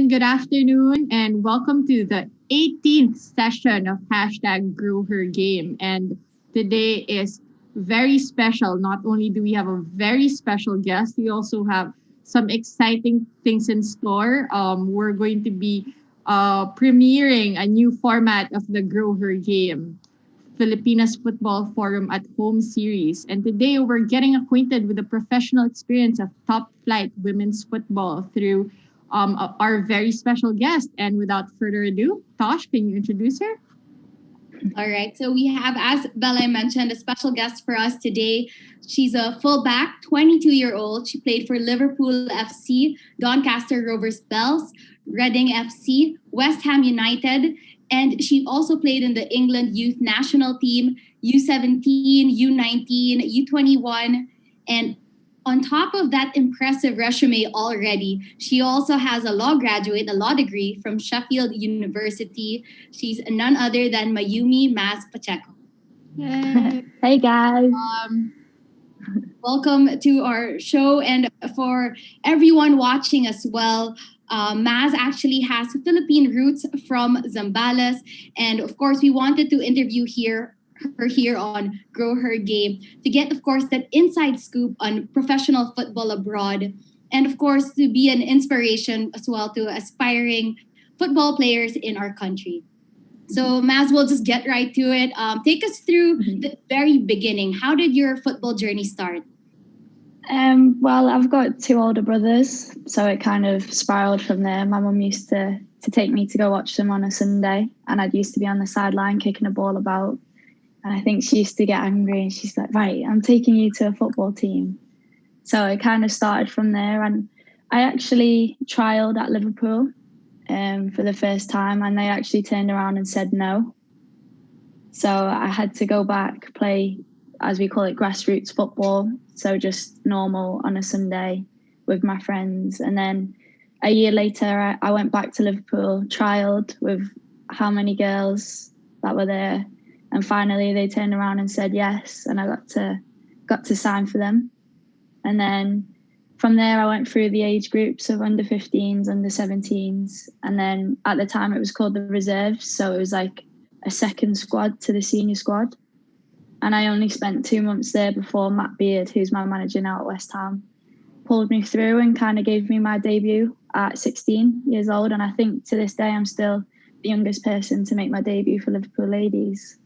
and good afternoon, and welcome to the 18th session of hashtag Grow Her Game. And today is very special. Not only do we have a very special guest, we also have some exciting things in store. We're going to be premiering a new format of the Grow Her Game, Filipinas Football Forum at Home series. And today we're getting acquainted with the professional experience of top flight women's football through our very special guest. And without further ado, Tosh, can you introduce her? All right. So we have, as Belay mentioned, a special guest for us today. She's a fullback, 22-year-old. She played for Liverpool FC, Doncaster Rovers Bells, Reading FC, West Ham United, and she also played in the England youth national team, U17, U19, U21, and on top of that impressive resume already, she also has a law degree from Sheffield University. She's none other than Mayumi Maz Pacheco. Yay. Hey guys. Welcome to our show, and for everyone watching as well, Maz actually has Philippine roots from Zambales, and of course we wanted to interview her here on Grow Her Game to get, of course, that inside scoop on professional football abroad, and of course to be an inspiration as well to aspiring football players in our country. So Maz, we'll just get right to it. Take us through the very beginning. How did your football journey start? Well, I've got two older brothers, so it kind of spiraled from there. My mum used to take me to go watch them on a Sunday, and I'd used to be on the sideline kicking a ball about. And I think she used to get angry and she's like, right, I'm taking you to a football team. So it kind of started from there. And I actually trialled at Liverpool for the first time, and they actually turned around and said no. So I had to go back, play, as we call it, grassroots football. So just normal on a Sunday with my friends. And then a year later, I went back to Liverpool, trialled with how many girls that were there. And finally, they turned around and said yes, and I got to sign for them. And then from there, I went through the age groups of under 15s, under 17s, and then at the time it was called the reserves, so it was like a second squad to the senior squad. And I only spent 2 months there before Matt Beard, who's my manager now at West Ham, pulled me through and kind of gave me my debut at 16 years old. And I think to this day, I'm still the youngest person to make my debut for Liverpool ladies.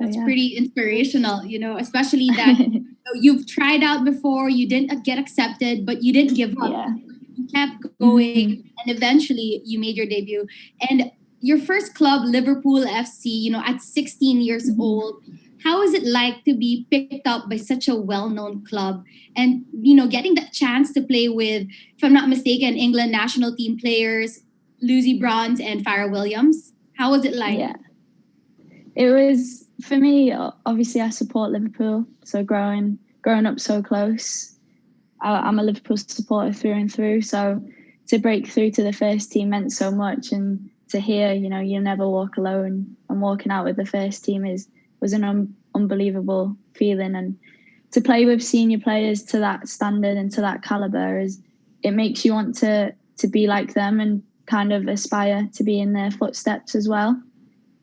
That's pretty inspirational, especially that you've tried out before, you didn't get accepted, but you didn't give up. Yeah. You kept going, and eventually you made your debut. And your first club, Liverpool FC, at 16 years old, how is it like to be picked up by such a well-known club and, getting that chance to play with, if I'm not mistaken, England national team players, Lucy Bronze and Farah Williams? How was it like? Yeah. It was, for me, obviously I support Liverpool, so growing up so close, I'm a Liverpool supporter through and through, so to break through to the first team meant so much, and to hear, you never walk alone, and walking out with the first team was an unbelievable feeling. And to play with senior players to that standard and to that caliber, it makes you want to be like them and kind of aspire to be in their footsteps as well.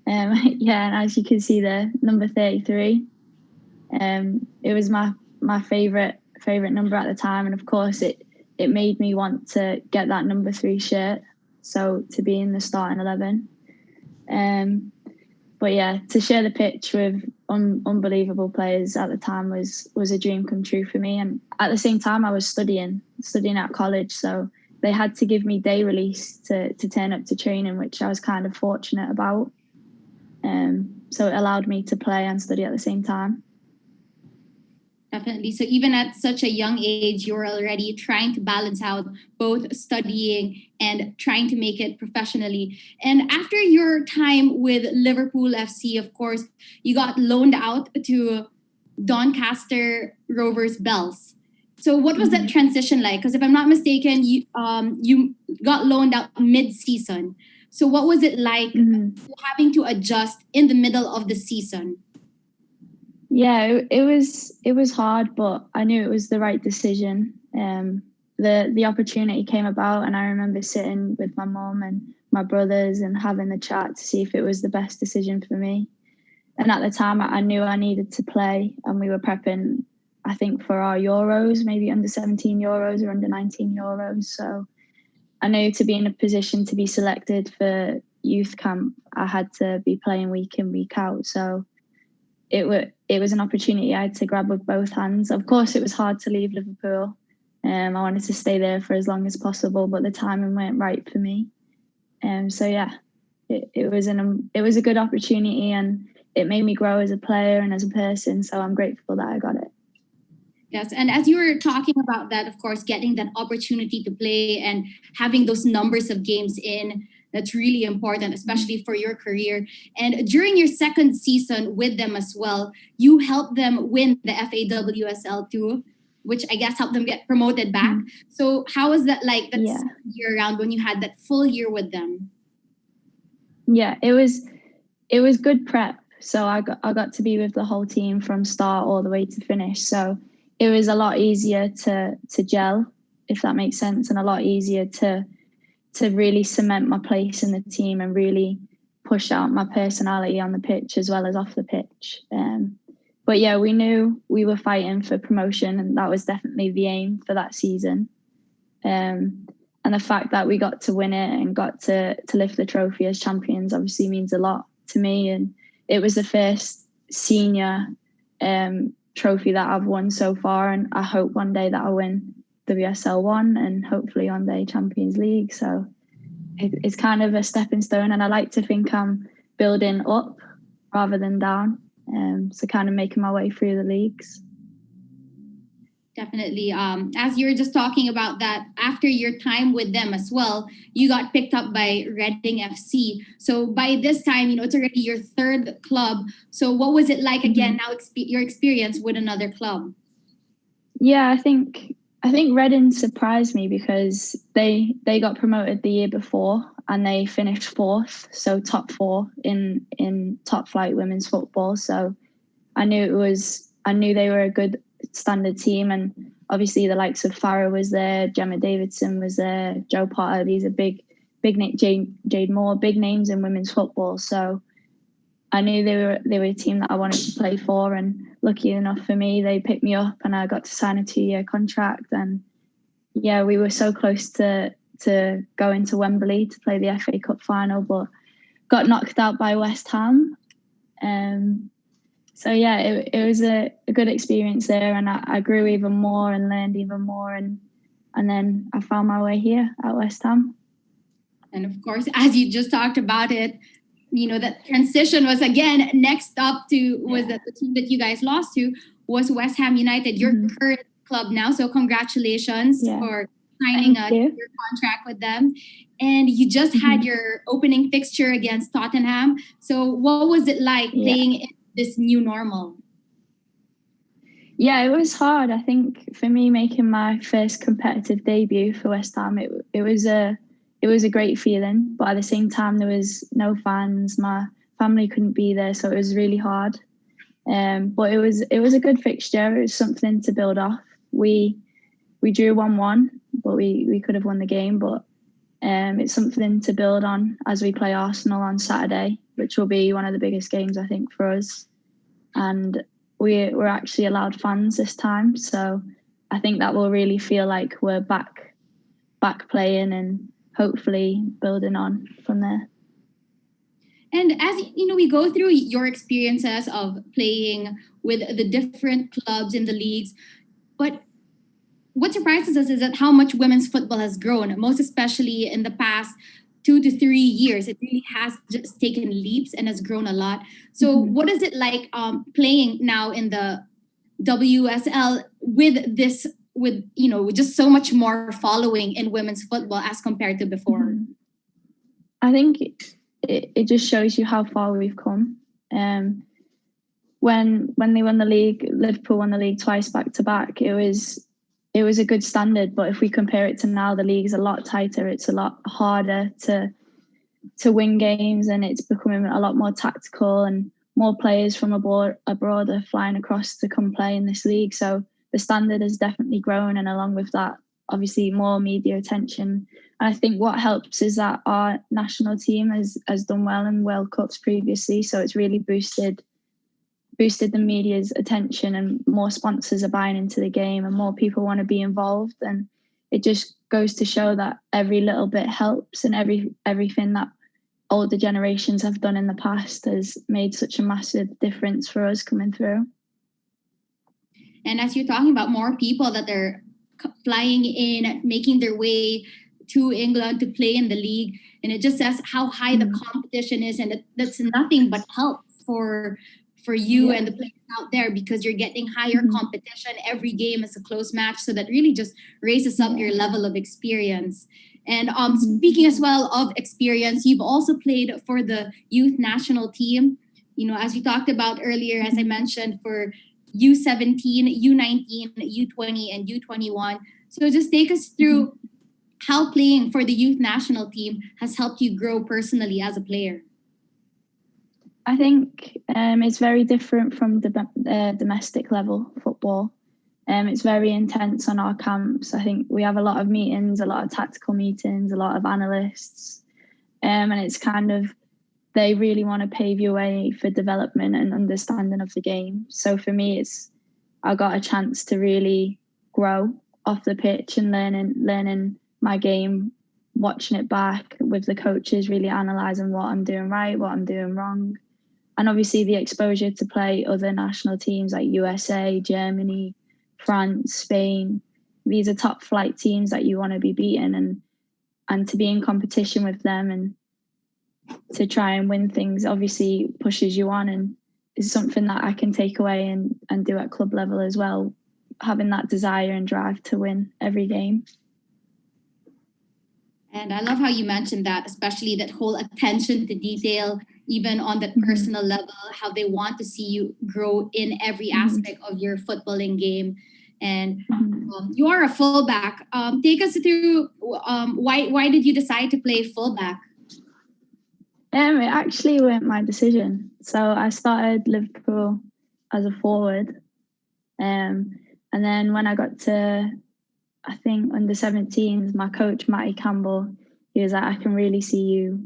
And as you can see there, number 33. It was my favourite number at the time, and of course it made me want to get that number 3 shirt, so to be in the starting 11. But yeah, to share the pitch with unbelievable players at the time was a dream come true for me. And at the same time, I was studying at college, so they had to give me day release to turn up to training, which I was kind of fortunate about. So it allowed me to play and study at the same time. Definitely. So even at such a young age, you're already trying to balance out both studying and trying to make it professionally. And after your time with Liverpool FC, of course, you got loaned out to Doncaster Rovers Bells. So what was that transition like? Because if I'm not mistaken, you got loaned out mid-season. So what was it like having to adjust in the middle of the season? Yeah, it was hard, but I knew it was the right decision. the opportunity came about, and I remember sitting with my mom and my brothers and having the chat to see if it was the best decision for me. And at the time, I knew I needed to play, and we were prepping, I think, for our Euros, maybe under 17 Euros or under 19 Euros. So I knew to be in a position to be selected for youth camp, I had to be playing week in, week out. So it was an opportunity I had to grab with both hands. Of course, it was hard to leave Liverpool. I wanted to stay there for as long as possible, but the timing weren't right for me. So yeah, it was a good opportunity, and it made me grow as a player and as a person. So I'm grateful that I got it. Yes, and as you were talking about that, of course, getting that opportunity to play and having those numbers of games in, that's really important, especially for your career. And during your second season with them as well, you helped them win the FAWSL too, which I guess helped them get promoted back. So how was that like that year round when you had that full year with them? Yeah, it was good prep. So I got to be with the whole team from start all the way to finish. So it was a lot easier to gel, if that makes sense, and a lot easier to really cement my place in the team and really push out my personality on the pitch as well as off the pitch. But yeah, we knew we were fighting for promotion, and that was definitely the aim for that season. And the fact that we got to win it and got to lift the trophy as champions obviously means a lot to me. And it was the first senior trophy that I've won so far, and I hope one day that I'll win WSL 1 and hopefully one day Champions League. So it's kind of a stepping stone, and I like to think I'm building up rather than down. So kind of making my way through the leagues. Definitely. As you were just talking about that, after your time with them as well, you got picked up by Reading FC. So by this time, it's already your third club. So what was it like again now, your experience with another club? Yeah, I think Reading surprised me because they got promoted the year before and they finished fourth, so top four in top flight women's football. So I knew they were a good standard team, and obviously the likes of Farah was there, Gemma Davidson was there, Jo Potter. These are big Jade Moore, big names in women's football. So I knew they were a team that I wanted to play for, and lucky enough for me, they picked me up and I got to sign a 2-year contract. And yeah, we were so close to going to Wembley to play the FA Cup final, but got knocked out by West Ham. So yeah, it was a good experience there, and I grew even more and learned even more, and then I found my way here at West Ham. And of course, as you just talked about it, that transition was again next up to was that the team that you guys lost to was West Ham United, your current club now. So congratulations for signing a 2-year contract with them. And you just had your opening fixture against Tottenham. So what was it like playing in this new normal? Yeah, it was hard. I think for me, making my first competitive debut for West Ham, it was a great feeling. But at the same time, there was no fans. My family couldn't be there, so it was really hard. But it was a good fixture. It was something to build off. We drew 1-1, but we could have won the game. But it's something to build on as we play Arsenal on Saturday, which will be one of the biggest games, I think, for us. And we're actually allowed fans this time. So I think that will really feel like we're back playing and hopefully building on from there. And as we go through your experiences of playing with the different clubs in the leagues, but what surprises us is that how much women's football has grown, most especially in the past 2 to 3 years. It really has just taken leaps and has grown a lot. So what is it like playing now in the WSL with just so much more following in women's football as compared to before? I think it just shows you how far we've come. When they won the league, Liverpool won the league twice back to back. It was a good standard, but if we compare it to now, the league's a lot tighter. It's a lot harder to win games, and it's becoming a lot more tactical, and more players from abroad are flying across to come play in this league. So the standard has definitely grown, and along with that, obviously more media attention. And I think what helps is that our national team has done well in World Cups previously, so it's really boosted the media's attention, and more sponsors are buying into the game and more people want to be involved. And it just goes to show that every little bit helps, and everything that older generations have done in the past has made such a massive difference for us coming through. And as you're talking about more people that are flying in, making their way to England to play in the league, and it just says how high the competition is, and that's nothing but help for you and the players out there, because you're getting higher competition. Every game is a close match, so that really just raises up your level of experience. And speaking as well of experience, you've also played for the youth national team, as we talked about earlier, as I mentioned, for U17, U19, U20, and U21. So just take us through how playing for the youth national team has helped you grow personally as a player. I think it's very different from the domestic level football. It's very intense on our camps. I think we have a lot of meetings, a lot of tactical meetings, a lot of analysts. And it's kind of, they really want to pave your way for development and understanding of the game. So for me, I got a chance to really grow off the pitch and learning my game, watching it back with the coaches, really analysing what I'm doing right, what I'm doing wrong. And obviously the exposure to play other national teams like USA, Germany, France, Spain. These are top flight teams that you want to be beating, and to be in competition with them and to try and win things obviously pushes you on, and is something that I can take away and do at club level as well, having that desire and drive to win every game. And I love how you mentioned that, especially that whole attention to detail, even on that personal level, how they want to see you grow in every aspect of your footballing game. And you are a fullback. Take us through why did you decide to play fullback? It actually weren't my decision. So I started Liverpool as a forward. And then when I got to, I think, under 17s, my coach, Matty Campbell, he was like, I can really see you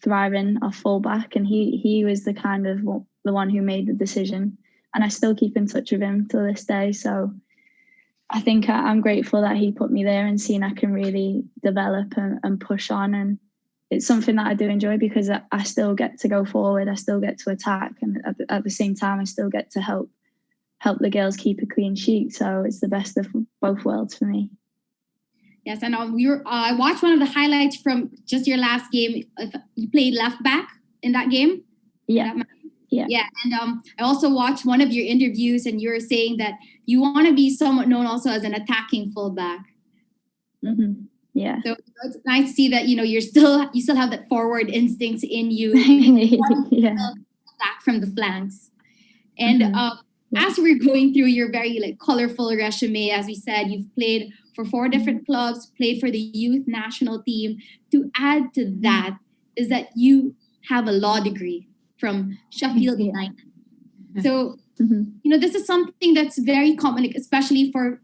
thriving off fullback. And he was the kind of the one who made the decision. And I still keep in touch with him to this day. So I think I'm grateful that he put me there and seen I can really develop and push on. And it's something that I do enjoy, because I still get to go forward. I still get to attack. And at the same time, I still get to help the girls keep a clean sheet. So it's the best of both worlds for me. Yes, and I watched one of the highlights from just your last game. You played left back in that game? Yeah. Yeah, and I also watched one of your interviews, and you were saying that you want to be somewhat known also as an attacking fullback. Yeah. So it's nice to see that you still have that forward instincts in you. Attack from the flanks. And as we're going through your very colorful resume, as we said, you've played for 4 different clubs, played for the youth national team. To add to that is that you have a law degree from Sheffield United. So, this is something that's very common, especially for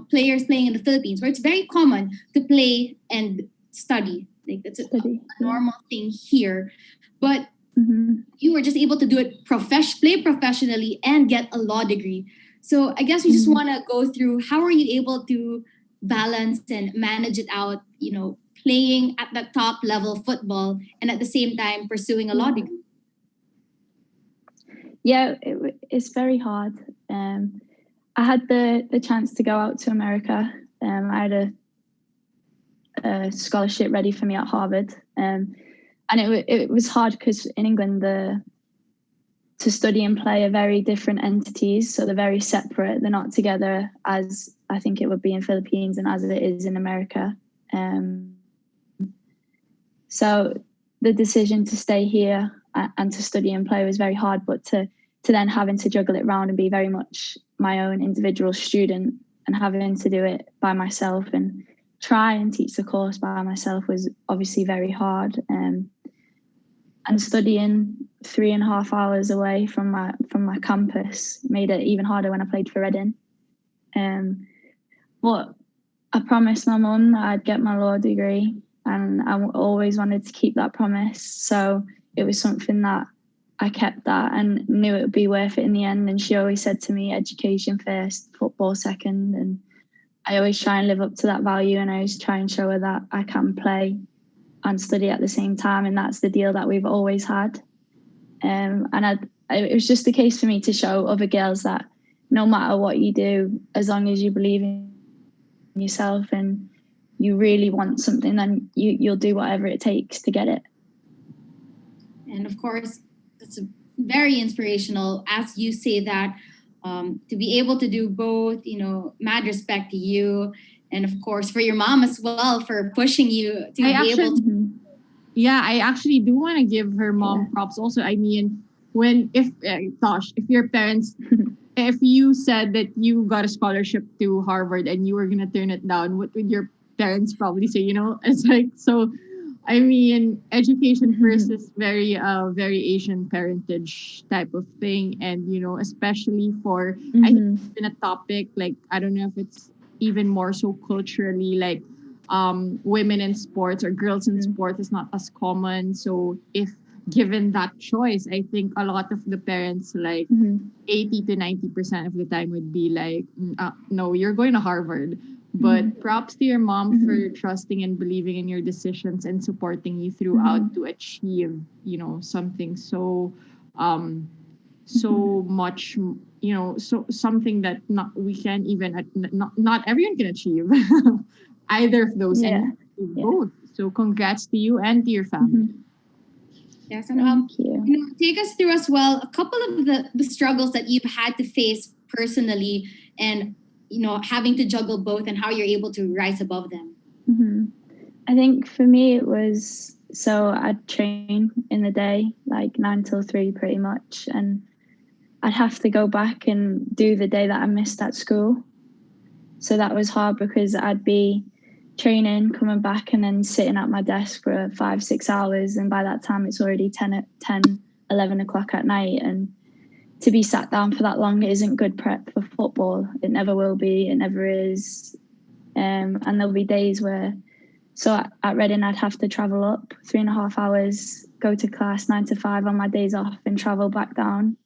players playing in the Philippines, where it's very common to play and study. That's a normal thing here. But you were just able to do it, play professionally and get a law degree. So I guess we just want to go through, how are you able to balance and manage it out, playing at the top level football and at the same time pursuing a law degree? Yeah, it's very hard. I had the chance to go out to America. I had a scholarship ready for me at Harvard. And it was hard because in England, to study and play are very different entities. So they're very separate. They're not together as I think it would be in Philippines and as it is in America. So the decision to stay here and to study and play was very hard, but to then having to juggle it around and be very much my own individual student and having to do it by myself and try and teach the course by myself was obviously very hard. And studying 3.5 hours away from my campus made it even harder when I played for Reading. But I promised my mum that I'd get my law degree, and I always wanted to keep that promise. So it was something that I kept that and knew it would be worth it in the end. And she always said to me, education first, football second. And I always try and live up to that value, and I always try and show her that I can play and study at the same time. And that's the deal that we've always had. It was just the case for me to show other girls that no matter what you do, as long as you believe in yourself and you really want something, then you'll do whatever it takes to get it. And of course, it's very inspirational as you say that, to be able to do both, mad respect to you, and of course for your mom as well for pushing you to able to. Yeah, I actually do want to give her mom props also. I mean, if your parents, if you said that you got a scholarship to Harvard and you were going to turn it down, what would your parents probably say? It's like, so, I mean, education first is very Asian parentage type of thing. And, especially for, I think it's been a topic, like, I don't know if it's even more so culturally, like, women in sports or girls in sports is not as common. So if given that choice, I think a lot of the parents, like 80 to 90% of the time would be like, no, you're going to Harvard. But props to your mom for trusting and believing in your decisions and supporting you throughout to achieve, something so so much, so something that not everyone can achieve either of those, and both. So congrats to you and to your family. Yes, and take us through as well a couple of the struggles that you've had to face personally, and having to juggle both, and how you're able to rise above them. I think for me it was, so I'd train in the day, like 9 till 3 pretty much, and I'd have to go back and do the day that I missed at school. So that was hard because I'd be training, coming back, and then sitting at my desk for 5-6 hours, and by that time it's already 11 o'clock at night, and to be sat down for that long isn't good prep for football. It never will be, it never is. And there'll be days where, so at Reading I'd have to travel up 3.5 hours, go to class 9 to 5 on my days off, and travel back down,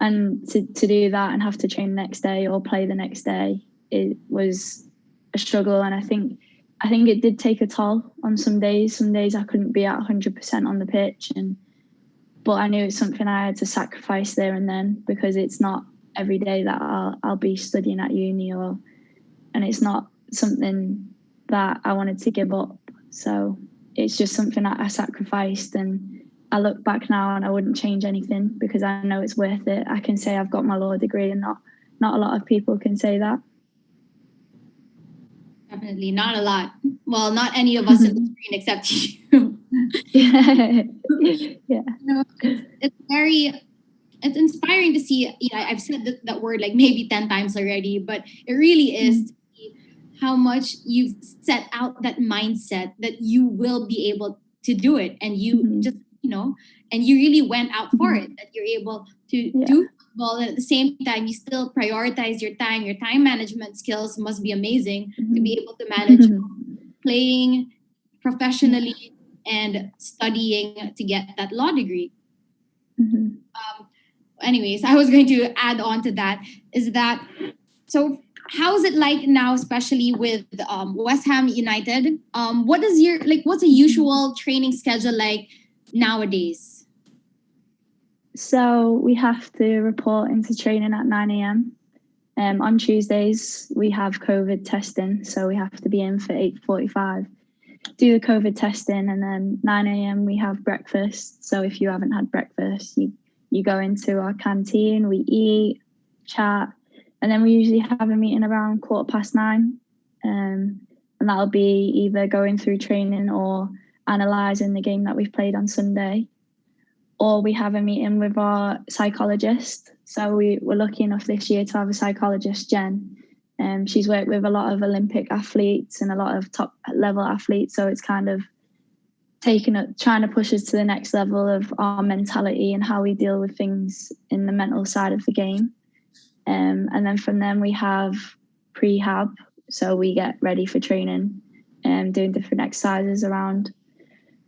and to do that and have to train the next day or play the next day, it was a struggle. And I think it did take a toll on some days. Some days I couldn't be at 100% on the pitch, but I knew it's something I had to sacrifice there and then, because it's not every day that I'll be studying at uni, and it's not something that I wanted to give up. So it's just something that I sacrificed, and I look back now and I wouldn't change anything because I know it's worth it. I can say I've got my law degree, and not a lot of people can say that. Definitely not a lot. Well, not any of us in the screen except you. Yeah. It's inspiring to see. I've said that word like maybe 10 times already, but it really is to see how much you've set out that mindset that you will be able to do it, and you just and you really went out for it. That you're able to do football, and at the same time you still prioritize your time. Your time management skills must be amazing to be able to manage playing professionally and studying to get that law degree. Anyways, I was going to add on to that, is that, so how is it like now, especially with West Ham United? What's a usual training schedule like nowadays? So we have to report into training at 9 a.m. On Tuesdays we have COVID testing, so we have to be in for 8:45, do the COVID testing, and then 9 a.m. we have breakfast. So if you haven't had breakfast, you go into our canteen, we eat, chat, and then we usually have a meeting around 9:15. And that'll be either going through training or analysing the game that we've played on Sunday. Or we have a meeting with our psychologist. So we're lucky enough this year to have a psychologist, Jen. She's worked with a lot of Olympic athletes and a lot of top level athletes. So it's kind of trying to push us to the next level of our mentality and how we deal with things in the mental side of the game. And then from them we have prehab. So we get ready for training and doing different exercises around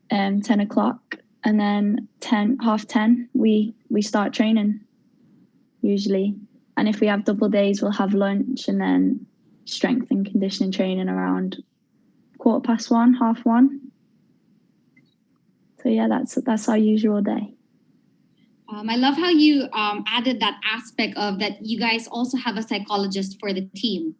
10 o'clock. And then 10:30, we start training usually. And if we have double days, we'll have lunch and then strength and conditioning training around 1:15, 1:30. So yeah, that's our usual day. I love how you added that aspect of that you guys also have a psychologist for the team,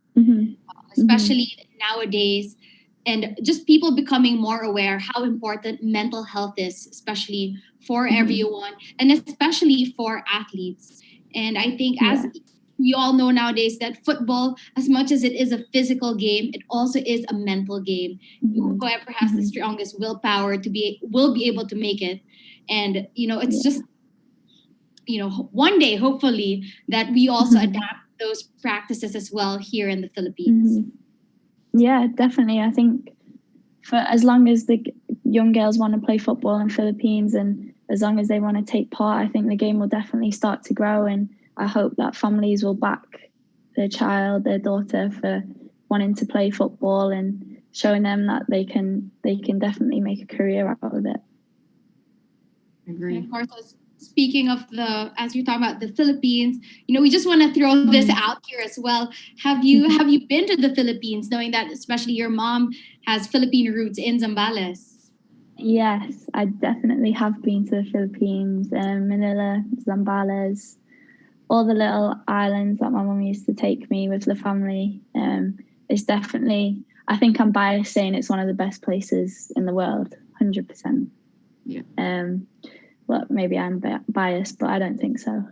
especially nowadays, and just people becoming more aware how important mental health is, especially for everyone and especially for athletes. And I think as we all know nowadays that football, as much as it is a physical game, it also is a mental game. Whoever has the strongest willpower will be able to make it. And it's just one day hopefully that we also adapt those practices as well here in the Philippines. Yeah, definitely. I think for as long as the young girls want to play football in Philippines and as long as they want to take part, I think the game will definitely start to grow, and I hope that families will back their child, their daughter, for wanting to play football and showing them that they can definitely make a career out of it. Agree. And of course, speaking of as you're talking about the Philippines, we just want to throw this out here as well. Have you been to the Philippines, knowing that especially your mom has Philippine roots in Zambales? Yes, I definitely have been to the Philippines, Manila, Zambales, all the little islands that my mum used to take me with the family. It's definitely, I think I'm biased saying it's one of the best places in the world, 100%. Yeah. Well, maybe I'm biased, but I don't think so.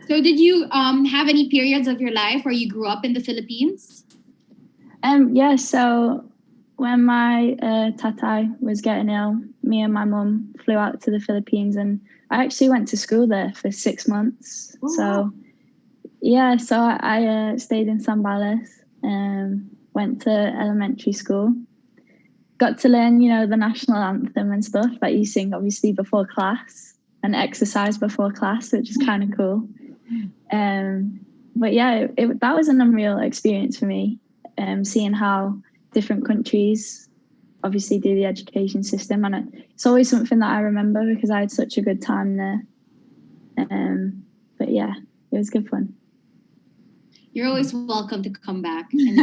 So did you have any periods of your life where you grew up in the Philippines? Yeah, so when my tatai was getting ill, me and my mum flew out to the Philippines, and I actually went to school there for 6 months. Oh, so yeah, so I stayed in Zambales, went to elementary school, got to learn, the national anthem and stuff that you sing obviously before class and exercise before class, which is kind of cool. But yeah, that was an unreal experience for me, seeing how different countries obviously do the education system, and it's always something that I remember because I had such a good time there. But yeah, it was good fun. You're always welcome to come back and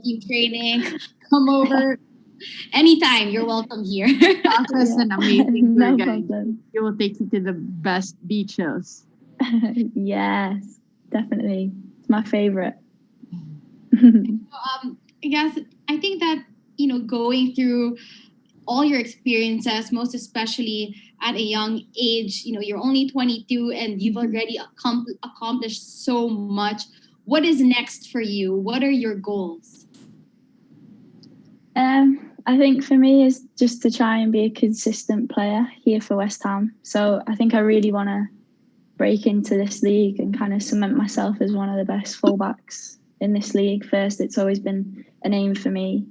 team training. Come over anytime. You're welcome here. Natasha is an amazing tour No guide. problem. He will take you to the best beaches. Yes, definitely. It's my favorite. Yes, I think that going through all your experiences, most especially at a young age, you're only 22 and you've already accomplished so much. What is next for you? What are your goals? I think for me is just to try and be a consistent player here for West Ham. So I think I really want to break into this league and kind of cement myself as one of the best fullbacks in this league first. It's always been an aim for me,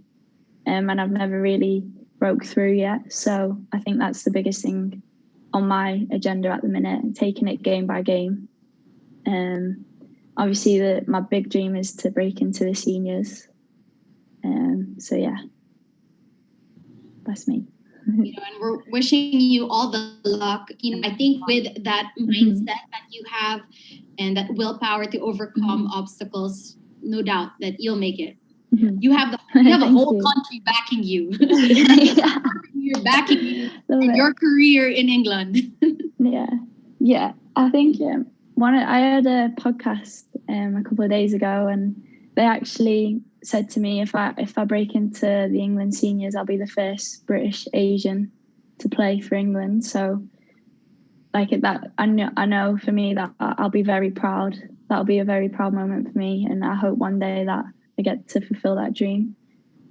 and I've never really broke through yet. So I think that's the biggest thing on my agenda at the minute, and taking it game by game. Obviously, my big dream is to break into the seniors. So yeah, that's me. And we're wishing you all the luck. I think with that mindset that you have and that willpower to overcome obstacles, no doubt that you'll make it. You have a whole country backing you. You're backing you in your career in England. Yeah. I think I heard a podcast a couple of days ago, and they actually said to me, if I break into the England seniors, I'll be the first British Asian to play for England. So like that, I know for me that I'll be very proud. That'll be a very proud moment for me, and I hope one day that I get to fulfill that dream.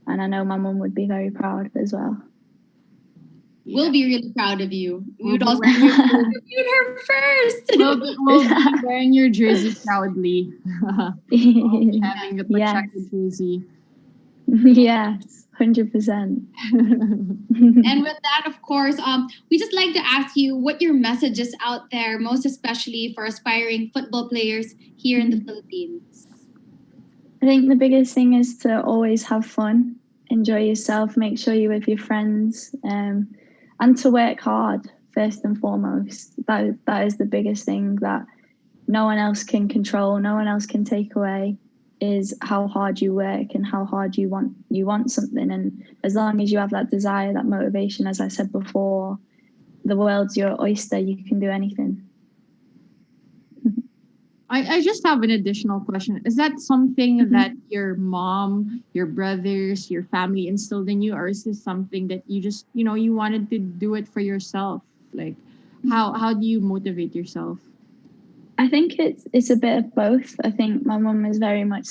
And I know my mum would be very proud as well. We'll be really proud of you. We would also interviewed her first. We'll be wearing your jersey proudly. Having the Pacheco jersey. Yes, 100%. And with that, of course, we just like to ask you what your message is out there, most especially for aspiring football players here in the Philippines. I think the biggest thing is to always have fun, enjoy yourself, make sure you're with your friends, and to work hard first and foremost. That is the biggest thing that no one else can control, no one else can take away, is how hard you work and how hard you want something. And as long as you have that desire, that motivation, as I said before, the world's your oyster. You can do anything. I just have an additional question. Is that something that your mom, your brothers, your family instilled in you, or is this something that you just, you wanted to do it for yourself? Like, how do you motivate yourself? I think it's a bit of both. I think my mum has very much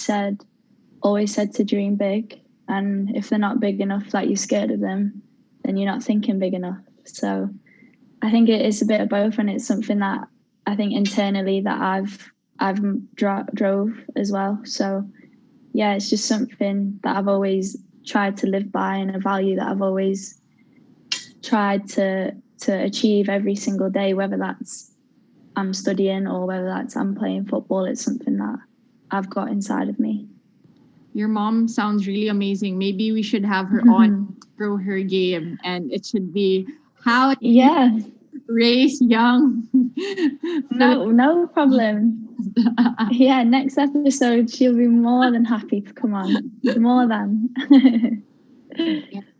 always said to dream big, and if they're not big enough, like you're scared of them, then you're not thinking big enough. So I think it is a bit of both, and it's something that I think internally that I've drove as well. So yeah, it's just something that I've always tried to live by, and a value that I've always tried to achieve every single day, whether that's I'm studying or whether that's I'm playing football. It's something that I've got inside of me. Your mom sounds really amazing. Maybe we should have her on, grow her game, and it should be how raise young. No problem. Yeah, next episode she'll be more than happy to come on. More than.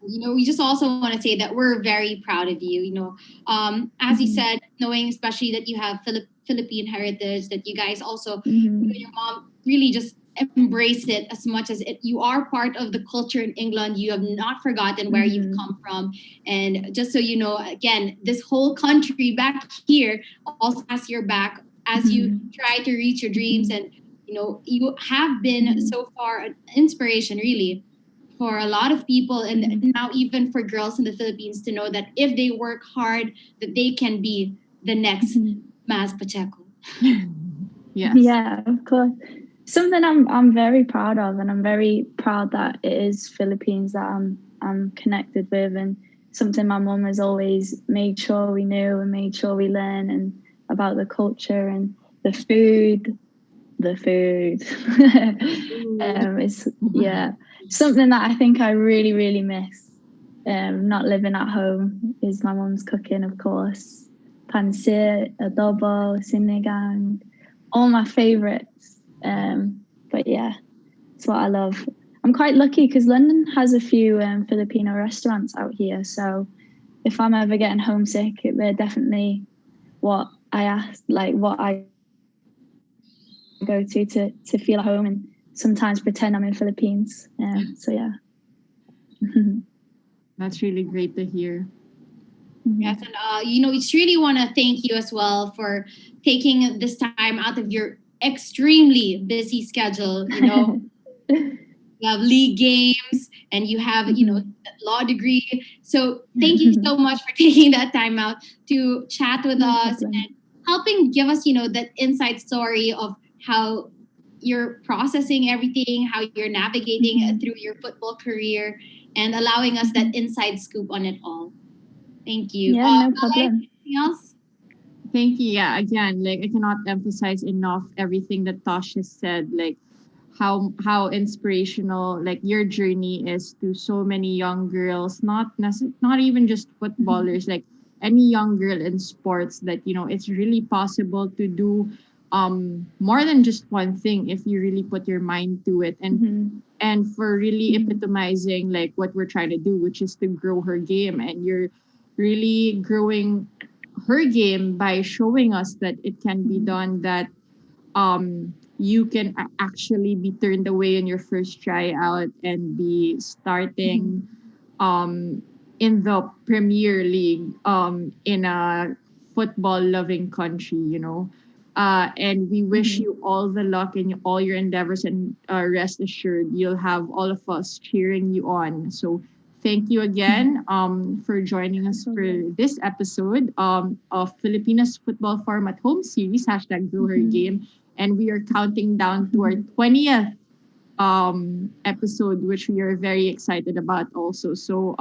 We just also want to say that we're very proud of you. As you said, knowing especially that you have Philippine heritage, that you guys also, your mom really just embrace it as much as you are part of the culture in England. You have not forgotten where you've come from. And just so you know, again, this whole country back here also has your back as you try to reach your dreams. And, you have been so far an inspiration, really, for a lot of people, and now even for girls in the Philippines to know that if they work hard, that they can be the next Maz Pacheco. Yes. Yeah, of course. Something I'm very proud of, and I'm very proud that it is Philippines that I'm connected with, and something my mum has always made sure we knew and made sure we learn and about the culture and the food. It's something that I think I really, really miss. Not living at home is my mum's cooking, of course. Pancit, adobo, sinigang, all my favorites. But yeah, it's what I love. I'm quite lucky because London has a few Filipino restaurants out here. So if I'm ever getting homesick, they're definitely what I go to feel at home and sometimes pretend I'm in Philippines. So yeah. That's really great to hear. Yes, and we just really want to thank you as well for taking this time out of your extremely busy schedule. You have league games and you have law degree. So thank you so much for taking that time out to chat with us and helping give us that inside story of how you're processing everything, how you're navigating through your football career, and allowing us that inside scoop on it all. Thank you. Yeah, no problem. Anything else? Thank you. Yeah, again, I cannot emphasize enough everything that Tosh has said. How inspirational your journey is to so many young girls, not even just footballers, any young girl in sports, that it's really possible to do more than just one thing if you really put your mind to it, and for really epitomizing what we're trying to do, which is to grow her game. And you're really growing her game by showing us that it can be done, that you can actually be turned away in your first tryout and be starting in the Premier League in a football loving country. And we wish you all the luck in all your endeavors, and rest assured you'll have all of us cheering you on. So thank you again for joining us for this episode of Filipinas Football Format Home Series, #Grow Her Game. And we are counting down to our 20th episode, which we are very excited about also. So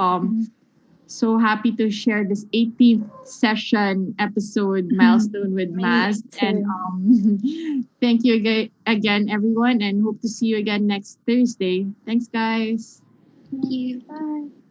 so happy to share this 18th session episode milestone with Me Maz. And too. thank you again, everyone, and hope to see you again next Thursday. Thanks, guys. Thank you. Bye.